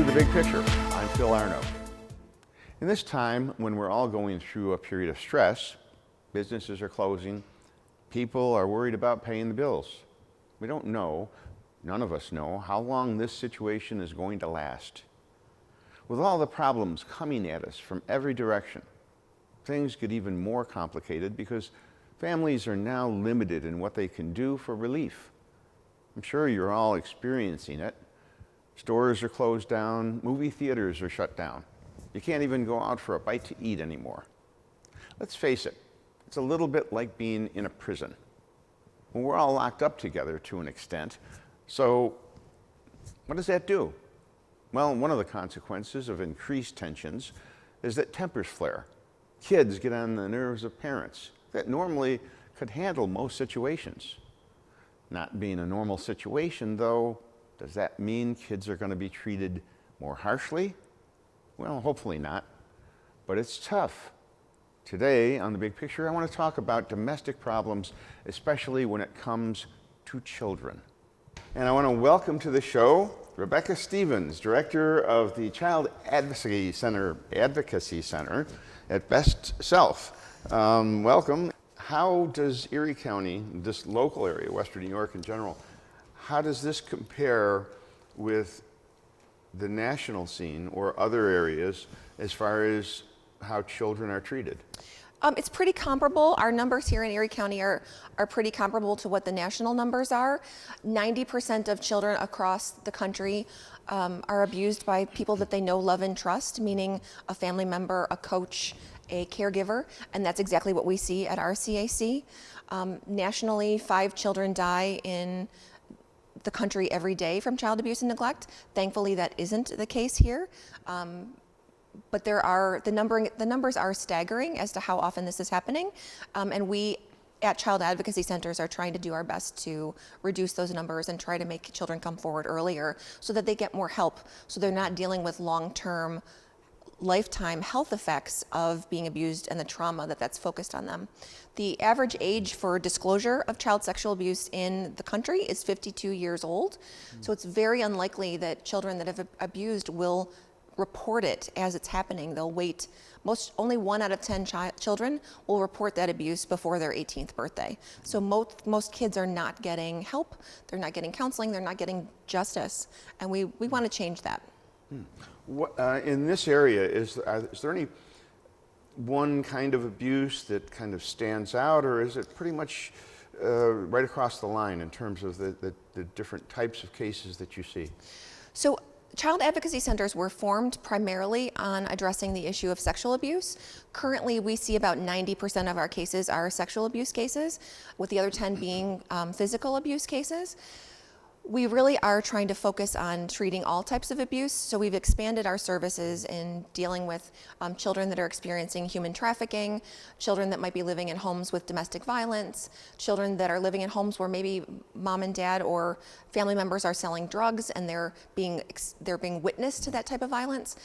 to The Big Picture. I'm Phil Arno. In this time when we're all going through a period of stress, businesses are closing, people are worried about paying the bills. We don't know, none of us know, how long this situation is going to last. With all the problems coming at us from every direction, things get even more complicated because families are now limited in what they can do for relief. I'm sure you're all experiencing it. Stores are closed down, movie theaters are shut down. You can't even go out for a bite to eat anymore. Let's face it, it's a little bit like being in a prison. Well, we're all locked up together to an extent. So what does that do? Well, one of the consequences of increased tensions is that tempers flare. Kids get on the nerves of parents that normally could handle most situations. Not being a normal situation, though, does that mean kids are going to be treated more harshly? Well, hopefully not, but it's tough. Today on The Big Picture, I want to talk about domestic problems, especially when it comes to children. And I want to welcome to the show Rebecca Stevens, Director of the Child Advocacy Center at Best Self. Welcome. How does Erie County, this local area, Western New York in general, how does this compare with the national scene or other areas as far as how children are treated? It's pretty comparable. Our numbers here in Erie County are pretty comparable to what the national numbers are. 90% of children across the country are abused by people that they know, love, and trust, meaning a family member, a coach, a caregiver, and that's exactly what we see at our CAC. Nationally, 5 children die in the country every day from child abuse and neglect. Thankfully, that isn't the case here. But the numbers are staggering as to how often this is happening. And we at Child Advocacy Centers are trying to do our best to reduce those numbers and try to make children come forward earlier so that they get more help, so they're not dealing with long-term, lifetime health effects of being abused and the trauma that's focused on them. The average age for disclosure of child sexual abuse in the country is 52 years old. So it's very unlikely that children that have abused will report it as it's happening. They'll wait. Only 1 out of 10 children will report that abuse before their 18th birthday. So most kids are not getting help. They're not getting counseling. They're not getting justice. And we want to change that. In this area, is there any one kind of abuse that kind of stands out, or is it pretty much right across the line in terms of the different types of cases that you see? So Child Advocacy Centers were formed primarily on addressing the issue of sexual abuse. Currently, we see about 90% of our cases are sexual abuse cases, with the other 10 being physical abuse cases. We really are trying to focus on treating all types of abuse, so we've expanded our services in dealing with children that are experiencing human trafficking, children that might be living in homes with domestic violence, children that are living in homes where maybe mom and dad or family members are selling drugs and they're being witness to that type of violence.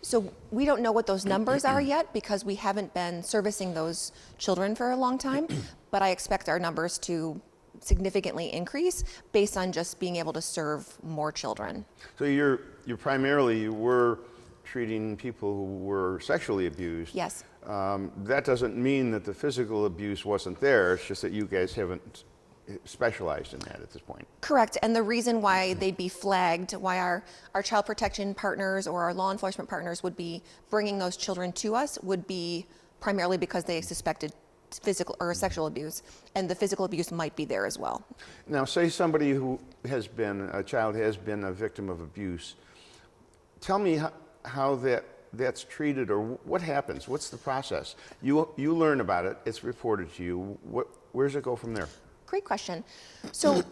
So we don't know what those numbers are yet because we haven't been servicing those children for a long time, but I expect our numbers to significantly increase based on just being able to serve more children. So you were treating people who were sexually abused. Yes. That doesn't mean that the physical abuse wasn't there. It's just that you guys haven't specialized in that at this point. Correct. And the reason why they'd be flagged, why our child protection partners or our law enforcement partners would be bringing those children to us would be primarily because they suspected physical or sexual abuse, and the physical abuse might be there as well. Now, say somebody who a child has been a victim of abuse. Tell me how that's treated, or what happens. What's the process? You learn about it. It's reported to you. Where does it go from there? Great question. So,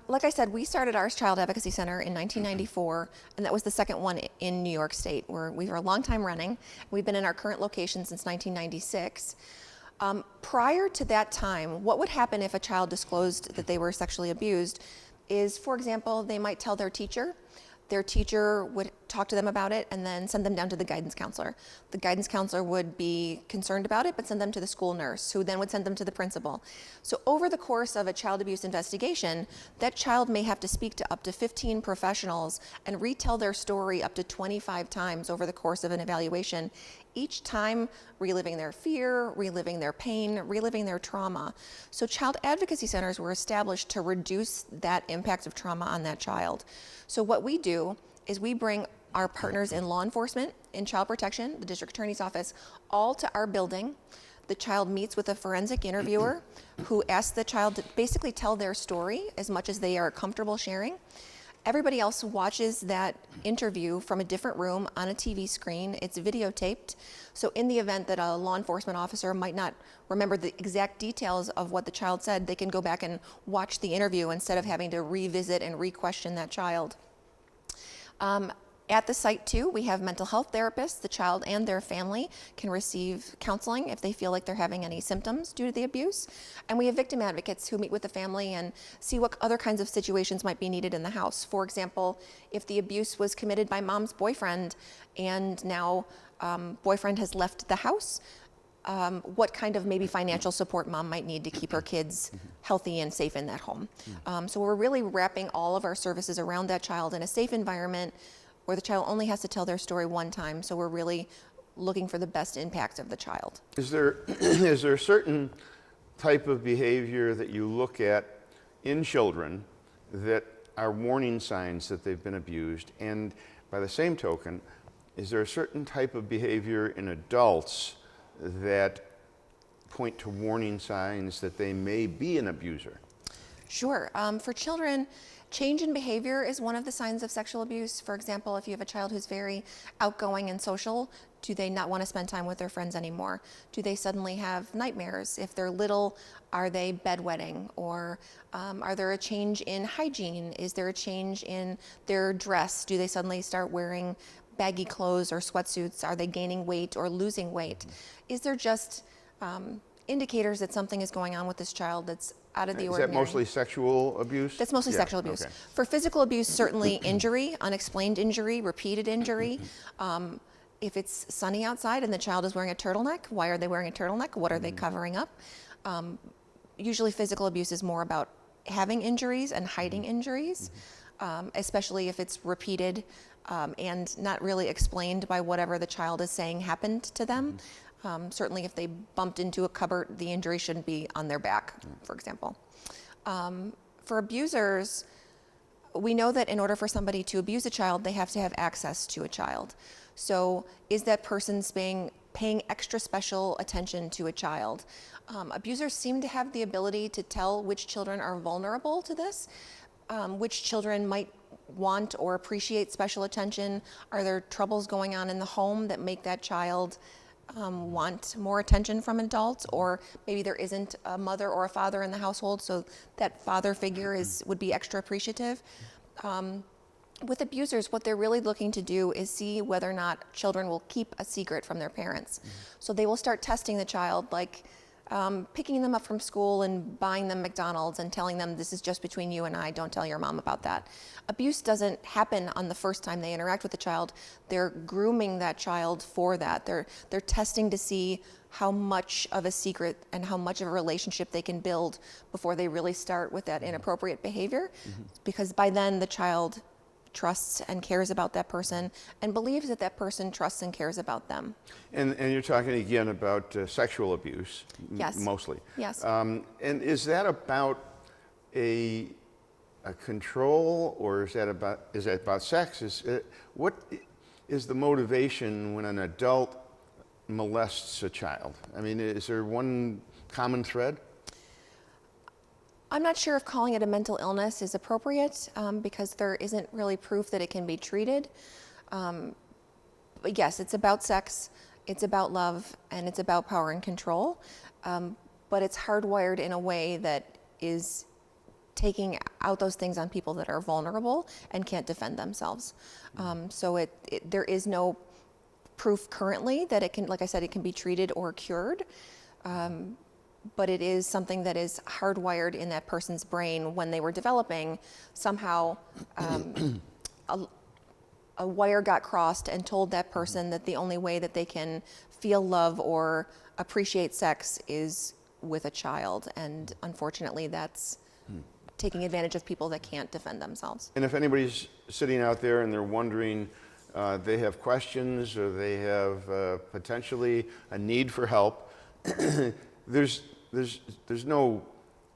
like I said, we started our Child Advocacy Center in 1994, and that was the second one in New York State, where we were a long time running. We've been in our current location since 1996. Prior to that time, what would happen if a child disclosed that they were sexually abused is, for example, they might tell their teacher, Their teacher would talk to them about it and then send them down to the guidance counselor. The guidance counselor would be concerned about it, but send them to the school nurse, who then would send them to the principal. So over the course of a child abuse investigation, that child may have to speak to up to 15 professionals and retell their story up to 25 times over the course of an evaluation, each time reliving their fear, reliving their pain, reliving their trauma. So child advocacy centers were established to reduce that impact of trauma on that child. So what we do is we bring our partners in law enforcement, in child protection, the district attorney's office, all to our building. The child meets with a forensic interviewer who asks the child to basically tell their story as much as they are comfortable sharing. Everybody else watches that interview from a different room on a TV screen. It's videotaped. So in the event that a law enforcement officer might not remember the exact details of what the child said, they can go back and watch the interview instead of having to revisit and re-question that child. At the site too, we have mental health therapists. The child and their family can receive counseling if they feel like they're having any symptoms due to the abuse. And we have victim advocates who meet with the family and see what other kinds of situations might be needed in the house. For example, if the abuse was committed by mom's boyfriend and now boyfriend has left the house, what kind of maybe financial support mom might need to keep her kids healthy and safe in that home. So we're really wrapping all of our services around that child in a safe environment where the child only has to tell their story one time. So we're really looking for the best impact of the child. Is there a certain type of behavior that you look at in children that are warning signs that they've been abused? And by the same token, is there a certain type of behavior in adults that point to warning signs that they may be an abuser? Sure. For children, change in behavior is one of the signs of sexual abuse. For example, if you have a child who's very outgoing and social, do they not want to spend time with their friends anymore? Do they suddenly have nightmares? If they're little, are they bedwetting? Or are there a change in hygiene? Is there a change in their dress? Do they suddenly start wearing baggy clothes or sweatsuits? Are they gaining weight or losing weight? Is there just indicators that something is going on with this child that's out of the ordinary? Is that mostly sexual abuse? That's mostly sexual abuse. Okay. For physical abuse, certainly injury, unexplained injury, repeated injury. If it's sunny outside and the child is wearing a turtleneck, why are they wearing a turtleneck? What are they covering up? Usually physical abuse is more about having injuries and hiding injuries, especially if it's repeated and not really explained by whatever the child is saying happened to them. Certainly if they bumped into a cupboard, the injury shouldn't be on their back, for example. For abusers, we know that in order for somebody to abuse a child, they have to have access to a child. So is that person paying extra special attention to a child? Abusers seem to have the ability to tell which children are vulnerable to this, which children might want or appreciate special attention. Are there troubles going on in the home that make that child want more attention from adults, or maybe there isn't a mother or a father in the household, so that father figure would be extra appreciative. With abusers, what they're really looking to do is see whether or not children will keep a secret from their parents. So they will start testing the child, like picking them up from school and buying them McDonald's and telling them, this is just between you and I, don't tell your mom about that. Abuse doesn't happen on the first time they interact with the child. They're grooming that child for that. They're testing to see how much of a secret and how much of a relationship they can build before they really start with that inappropriate behavior. Because by then the child trusts and cares about that person and believes that that person trusts and cares about them. And you're talking again about sexual abuse, Yes. mostly. Yes. And is that about a control, or is that about sex? What is the motivation when an adult molests a child? I mean, is there one common thread? I'm not sure if calling it a mental illness is appropriate because there isn't really proof that it can be treated. But yes, it's about sex, it's about love, and it's about power and control. But it's hardwired in a way that is taking out those things on people that are vulnerable and can't defend themselves. So there is no proof currently that it can, like I said, it can be treated or cured. But it is something that is hardwired in that person's brain when they were developing. Somehow a wire got crossed and told that person that the only way that they can feel love or appreciate sex is with a child. And unfortunately, that's taking advantage of people that can't defend themselves. And if anybody's sitting out there and they're wondering, they have questions or they have potentially a need for help, there's no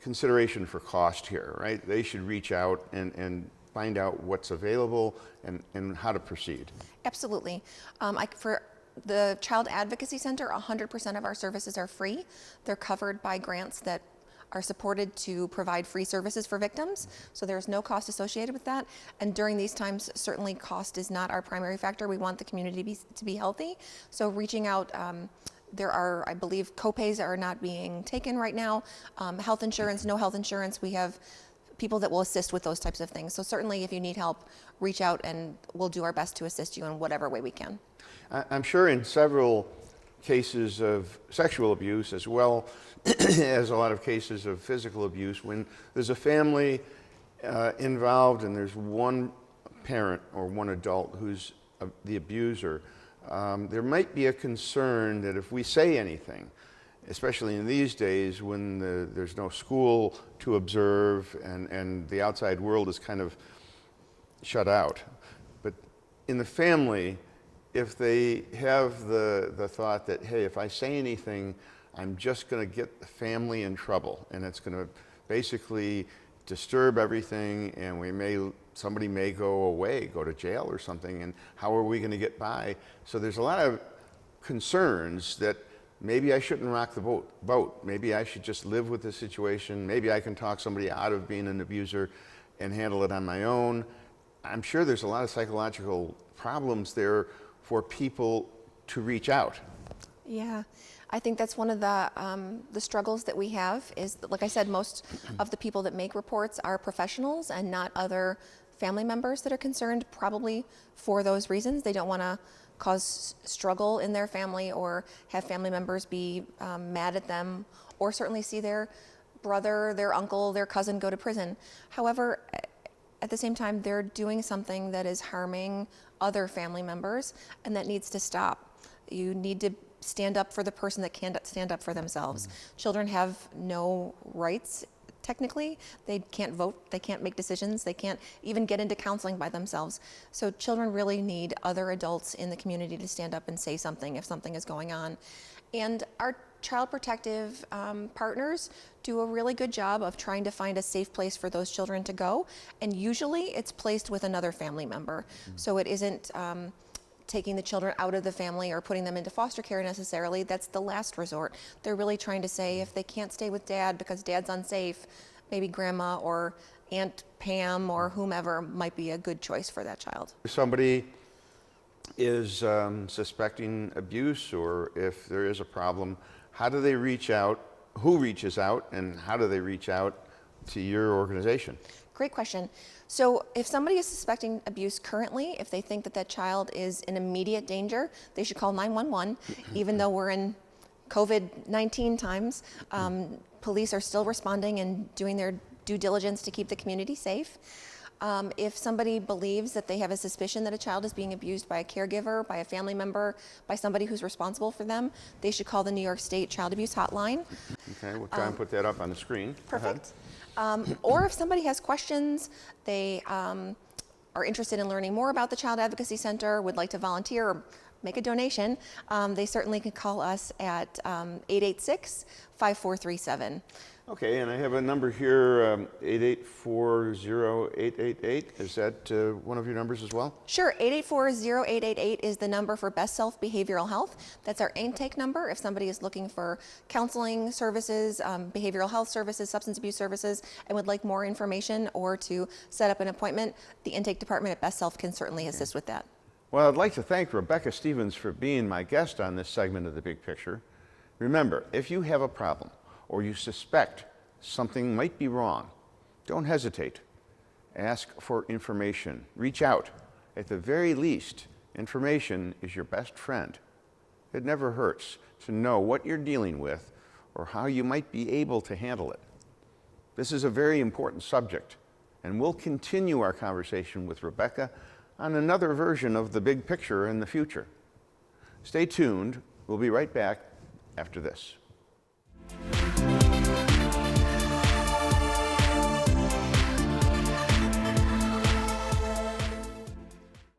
consideration for cost here, right? They should reach out and find out what's available and how to proceed. Absolutely. For the Child Advocacy Center, 100% of our services are free. They're covered by grants that are supported to provide free services for victims, so there's no cost associated with that. And during these times, certainly cost is not our primary factor. We want the community to be healthy. So reaching out, there are, I believe, copays are not being taken right now. Health insurance, no health insurance. We have people that will assist with those types of things. So certainly if you need help, reach out and we'll do our best to assist you in whatever way we can. I'm sure in several cases of sexual abuse as well as a lot of cases of physical abuse, when there's a family involved and there's one parent or one adult who's the abuser, there might be a concern that if we say anything, especially in these days when there's no school to observe and the outside world is kind of shut out. But in the family, if they have the thought that, hey, if I say anything, I'm just going to get the family in trouble, and it's going to basically disturb everything, and somebody may go away, go to jail or something, and how are we going to get by? So there's a lot of concerns that maybe I shouldn't rock the boat. Maybe I should just live with this situation. Maybe I can talk somebody out of being an abuser and handle it on my own. I'm sure there's a lot of psychological problems there for people to reach out. Yeah, I think that's one of the struggles that we have is, that, like I said, most of the people that make reports are professionals and not other family members that are concerned, probably for those reasons. They don't want to cause struggle in their family or have family members be mad at them, or certainly see their brother, their uncle, their cousin go to prison. However, at the same time, they're doing something that is harming other family members, and that needs to stop. You need to stand up for the person that can't stand up for themselves. Children have no rights, technically. They can't vote, they can't make decisions, they can't even get into counseling by themselves. So children really need other adults in the community to stand up and say something if something is going on. And our child protective partners do a really good job of trying to find a safe place for those children to go. And usually it's placed with another family member. So it isn't taking the children out of the family or putting them into foster care necessarily. That's the last resort. They're really trying to say if they can't stay with dad because dad's unsafe, maybe grandma or Aunt Pam or whomever might be a good choice for that child. If somebody is suspecting abuse, or if there is a problem, how do they reach out? Who reaches out, and how do they reach out to your organization? Great question. So if somebody is suspecting abuse currently, if they think that that child is in immediate danger, they should call 911. Even though we're in COVID-19 times, police are still responding and doing their due diligence to keep the community safe. If somebody believes that they have a suspicion that a child is being abused by a caregiver, by a family member, by somebody who's responsible for them, they should call the New York State Child Abuse Hotline. Okay, we'll try and put that up on the screen. Perfect. Or if somebody has questions, they are interested in learning more about the Child Advocacy Center, would like to volunteer or make a donation, they certainly can call us at 886-5437. Okay, and I have a number here, 8840888. Is that one of your numbers as well? Sure, 8840888 is the number for Best Self Behavioral Health. That's our intake number if somebody is looking for counseling services, behavioral health services, substance abuse services, and would like more information or to set up an appointment. The intake department at Best Self can certainly assist with that. Well, I'd like to thank Rebecca Stevens for being my guest on this segment of The Big Picture. Remember, if you have a problem or you suspect something might be wrong, don't hesitate. Ask for information. Reach out. At the very least, information is your best friend. It never hurts to know what you're dealing with or how you might be able to handle it. This is a very important subject, and we'll continue our conversation with Rebecca on another version of the big picture in the future. Stay tuned. We'll be right back after this.